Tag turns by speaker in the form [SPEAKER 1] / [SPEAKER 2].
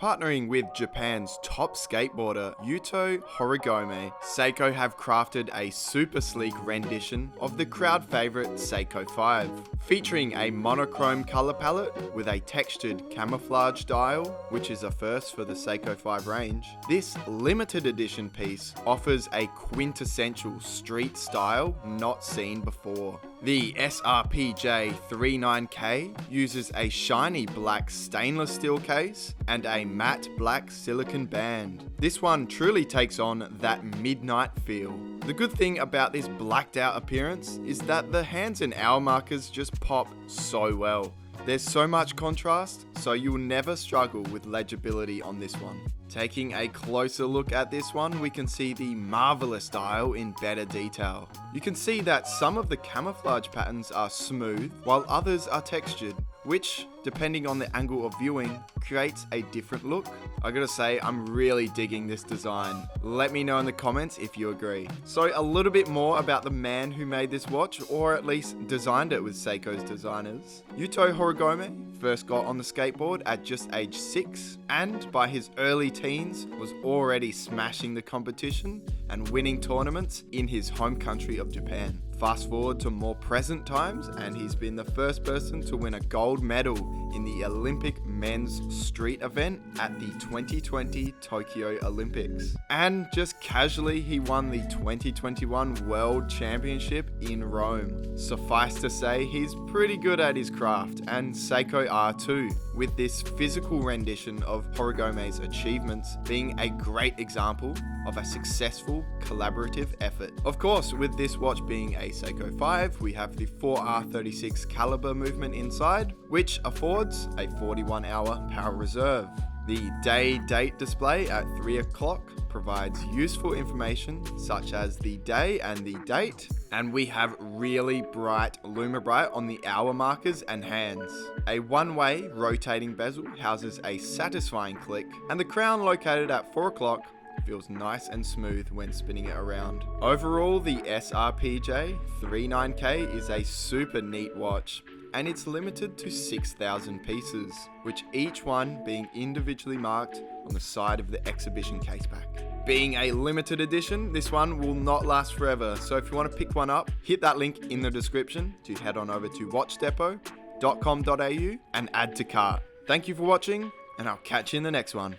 [SPEAKER 1] Partnering with Japan's top skateboarder, Yuto Horigome, Seiko have crafted a super sleek rendition of the crowd favorite Seiko 5, featuring a monochrome color palette with a textured camouflage dial, which is a first for the Seiko 5 range. This limited edition piece offers a quintessential street style not seen before. The SRPJ39K uses a shiny black stainless steel case and a matte black silicone band. This one truly takes on that midnight feel. The good thing about this blacked out appearance is that the hands and hour markers just pop so well. There's so much contrast, so you'll never struggle with legibility on this one. Taking a closer look at this one, we can see the marvelous dial in better detail. You can see that some of the camouflage patterns are smooth, while others are textured, which, depending on the angle of viewing, creates a different look. I gotta say, I'm really digging this design. Let me know in the comments if you agree. So a little bit more about the man who made this watch, or at least designed it with Seiko's designers. Yuto Horigome first got on the skateboard at just age 6, and by his early teens was already smashing the competition and winning tournaments in his home country of Japan. Fast forward to more present times, and he's been the first person to win a gold medal in the Olympic men's street event at the 2020 Tokyo Olympics. And just casually, he won the 2021 World Championship in Rome. Suffice to say, he's pretty good at his craft, and Seiko are too, with this physical rendition of Horigome's achievements being a great example of a successful collaborative effort. Of course, with this watch being a Seiko 5, we have the 4R36 caliber movement inside, which affords a 41-hour power reserve. The day-date display at 3 o'clock provides useful information such as the day and the date, and we have really bright LumiBright on the hour markers and hands. A one-way rotating bezel houses a satisfying click, and the crown located at 4 o'clock feels nice and smooth when spinning it around. Overall, the SRPJ39K is a super neat watch, and it's limited to 6,000 pieces, which each one being individually marked on the side of the exhibition caseback. Being a limited edition, this one will not last forever, so if you want to pick one up, hit that link in the description to head on over to watchdepot.com.au and add to cart. Thank you for watching, and I'll catch you in the next one.